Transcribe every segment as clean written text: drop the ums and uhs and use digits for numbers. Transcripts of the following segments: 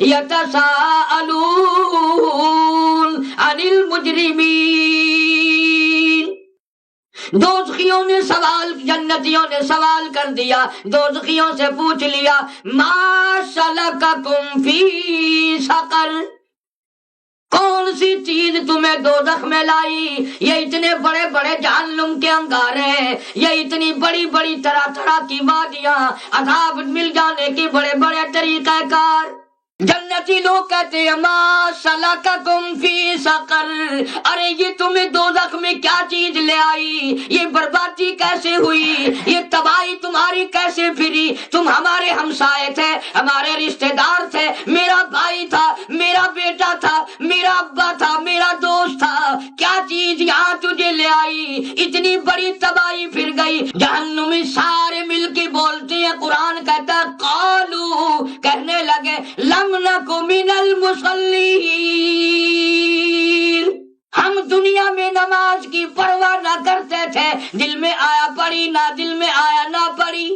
یتساءلون عن المجرمین۔ دوزخیوں نے سوال، جنتیوں نے سوال کر دیا، دوزخیوں سے پوچھ لیا ما سلککم فی سقر، کون سی چیز تمہیں دوزخ میں لائی؟ یہ اتنے بڑے بڑے جہنم کے انگارے، یہ اتنی بڑی بڑی طرح طرح کی وادیاں، عذاب مل جانے کے بڑے بڑے طریقہ کار۔ جنتی لوگ کہتے ہیں ما سلککم فی سقر، ارے یہ تمہیں دوزخ میں کیا چیز لے آئی؟ یہ بربادی کیسے ہوئی؟ یہ تباہی تمہاری کیسے پھری؟ تم ہمارے ہمسائے تھے، ہمارے رشتہ دار تھے، میرا بھائی تھا، میرا بیٹا تھا، میرا ابا تھا، میرا دوست تھا، کیا چیز یہاں تجھے لے آئی؟ اتنی بڑی تباہی پھر گئی۔ جہنمی سارے مل کے بولتے ہیں، قرآن کہتا ہے قالو، کہنے لگے لم نکو من المصلین، ہم دنیا میں نماز کی پرواہ نہ کرتے تھے، دل میں آیا پڑھی، نہ دل میں آیا نہ پڑھی۔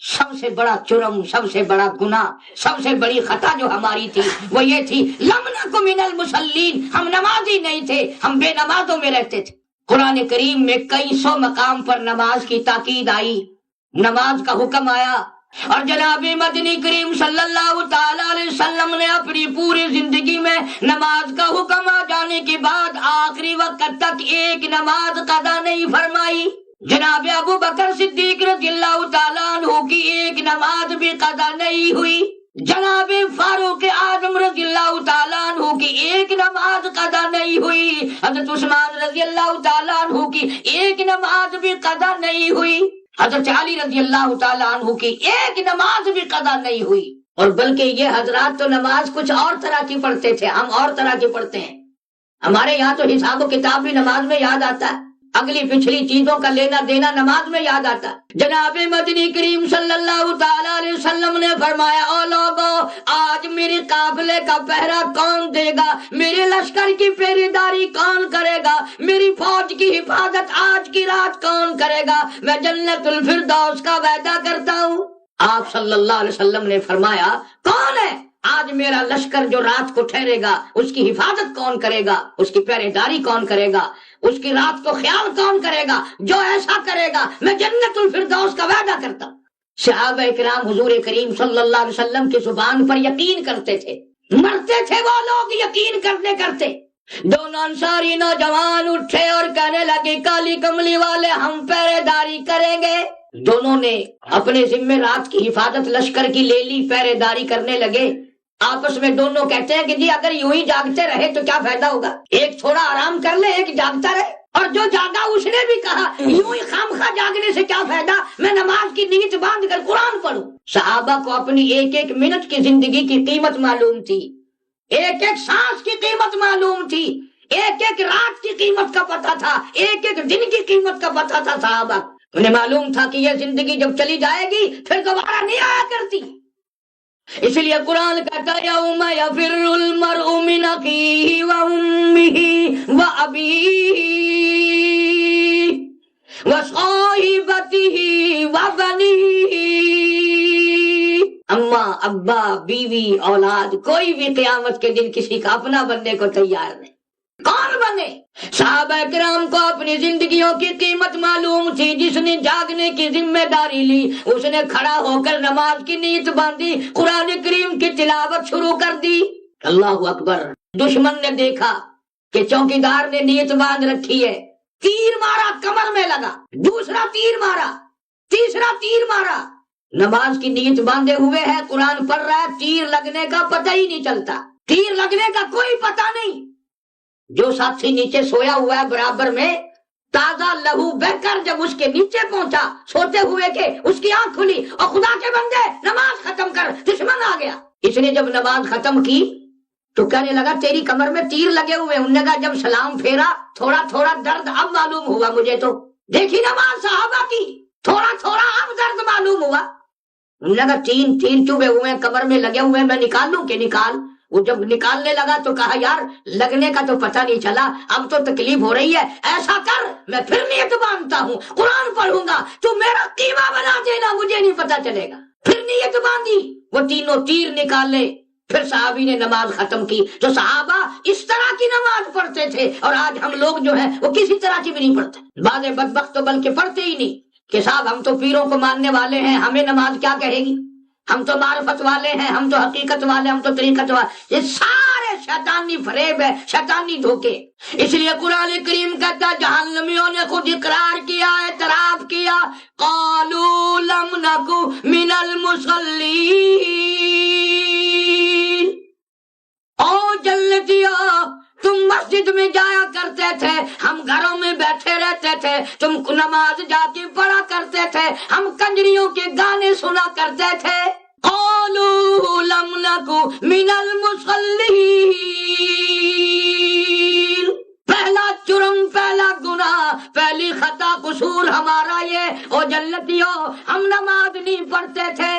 سب سے بڑا جرم، سب سے بڑا گناہ، سب سے بڑی خطا جو ہماری تھی وہ یہ تھی لم نکو من المصلین، ہم نمازی نہیں تھے، ہم بے نمازوں میں رہتے تھے۔ قرآن کریم میں کئی سو مقام پر نماز کی تاکید آئی، نماز کا حکم آیا، اور جناب مدنی کریم صلی اللہ تعالی علیہ وسلم نے اپنی پوری زندگی میں نماز کا حکم آ جانے کے بعد آخری وقت تک ایک نماز قضا نہیں فرمائی۔ جناب ابو بکر صدیق رضی اللہ تعالیٰ عنہ کی ایک نماز بھی قضا نہیں ہوئی، جناب فاروق اعظم رضی اللہ تعالیٰ عنہ کی ایک نماز قضا نہیں ہوئی، حضرت عثمان رضی اللہ تعالیٰ عنہ کی ایک نماز بھی قضا نہیں ہوئی، حضرت علی رضی اللہ تعالیٰ عنہ کی ایک نماز بھی قضا نہیں ہوئی۔ اور بلکہ یہ حضرات تو نماز کچھ اور طرح کی پڑھتے تھے، ہم اور طرح کی پڑھتے ہیں۔ ہمارے یہاں تو حساب و کتاب بھی نماز میں یاد آتا ہے، اگلی پچھلی چیزوں کا لینا دینا نماز میں یاد آتا ہے۔ جناب مدنی کریم صلی اللہ تعالی علیہ وسلم نے فرمایا او لوگو، آج میرے قافلے کا پہرا کون دے گا؟ میرے لشکر کی پہرے داری کون کرے گا؟ میری فوج کی حفاظت آج کی رات کون کرے گا؟ میں جنت الفردوس کا وعدہ کرتا ہوں۔ آپ صلی اللہ علیہ وسلم نے فرمایا کون ہے آج میرا لشکر جو رات کو ٹھہرے گا؟ اس کی حفاظت کون کرے گا؟ اس کی پہرے داری کون کرے گا؟ اس کی رات کو خیال کون کرے گا؟ جو ایسا کرے گا میں جنت الفردوس کا وعدہ کرتا ہوں۔ صحابہ کرام حضور کریم صلی اللہ علیہ وسلم کی زبان پر یقین کرتے تھے، مرتے تھے وہ لوگ یقین کرتے کرتے۔ دونوں انصاری نوجوان اٹھے اور کہنے لگے کالی کملی والے ہم پہرے داری کریں گے۔ دونوں نے اپنے ذمہ رات کی حفاظت لشکر کی لے لی، پہرے داری کرنے لگے۔ آپس میں دونوں کہتے ہیں کہ جی اگر یوں ہی جاگتے رہے تو کیا فائدہ ہوگا، ایک تھوڑا آرام کر لے ایک جاگتا رہے۔ اور جو جاگا اس نے بھی کہا یوں ہی خامخواہ جاگنے سے کیا فائدہ، میں نماز کی نیت باندھ کر قرآن پڑھوں۔ صحابہ کو اپنی ایک ایک منٹ کی زندگی کی قیمت معلوم تھی، ایک ایک سانس کی قیمت معلوم تھی، ایک ایک رات کی قیمت کا پتہ تھا، ایک ایک دن کی قیمت کا پتہ تھا۔ صحابہ انہیں معلوم تھا کہ یہ زندگی جب چلی جائے گی پھر دوبارہ نہیں آیا کرتی۔ اس لیے قرآن کہتا ہے یوم یفر المرء من اخیہ وامہ وابیہ وصاحبتہ وبنیہ، اماں ابا بیوی اولاد، کوئی بھی قیامت کے دن کسی کا اپنا بننے کو تیار نہیں۔ کون بنے؟ صحابہ کرام کو اپنی زندگیوں کی قیمت معلوم تھی۔ جس نے جاگنے کی ذمہ داری لی اس نے کھڑا ہو کر نماز کی نیت باندھی، قرآن کریم کی تلاوت شروع کر دی۔ اللہ اکبر۔ دشمن نے دیکھا کہ چوکیدار نے نیت باندھ رکھی ہے، تیر مارا کمر میں لگا، دوسرا تیر مارا، تیسرا تیر مارا، نماز کی نیت باندھے ہوئے ہے، قرآن پڑھ رہا ہے، تیر لگنے کا پتہ ہی نہیں چلتا، تیر لگنے کا کوئی پتہ نہیں۔ جو ساتھی نیچے سویا ہوا ہے برابر میں، تازہ لہو بہ کر جب اس کے نیچے پہنچا سوتے ہوئے کے، اس کی آنکھ کھلی اور خدا کے بندے نماز ختم کر، دشمن آ گیا۔ اس نے جب نماز ختم کی تو کہنے لگا تیری کمر میں تیر لگے ہوئے۔ انہوں نے کہا جب سلام پھیرا تھوڑا تھوڑا درد اب معلوم ہوا مجھے، تو دیکھی نماز صحابہ کی، تھوڑا تھوڑا اب درد معلوم ہوا۔ انہوں نے کہا تین چوبے ہوئے کمر میں لگے ہوئے، میں نکال لوں کہ نکال؟ وہ جب نکالنے لگا تو کہا یار لگنے کا تو پتہ نہیں چلا، اب تو تکلیف ہو رہی ہے، ایسا کر میں پھر نیت باندھتا ہوں، قرآن پڑھوں گا، تو میرا قیمہ بنا دینا، مجھے نہیں پتہ چلے گا۔ پھر نیت باندھی، وہ تینوں تیر نکالے، پھر صحابی نے نماز ختم کی. جو صحابہ اس طرح کی نماز پڑھتے تھے اور آج ہم لوگ جو ہیں وہ کسی طرح کی بھی نہیں پڑھتے. بعض بدبخت تو بلکہ پڑھتے ہی نہیں کہ صاحب ہم تو پیروں کو ماننے والے ہیں، ہمیں نماز کیا کہے گی، ہم تو معرفت والے ہیں، ہم تو حقیقت والے، ہم تو طریقت والے. یہ سارے شیطانی فریب ہے، شیطانی دھوکے. اس لیے قرآن کریم کہتا ہے جہنمیوں نے خود اقرار کیا، اعتراف کیا، قالوا لم نکو من المصلین. او جنتیو، تم مسجد میں جایا کرتے تھے، ہم گھروں میں بیٹھے رہتے تھے، تم نماز جا کے پڑھا کرتے تھے، ہم کنجریوں کے گانے سنا کرتے تھے. قالوا لم نکو من المصلین. پہلا جرم، پہلا گناہ، پہلی خطا قصور ہمارا یہ، او جنتیو ہم نماز نہیں پڑھتے تھے.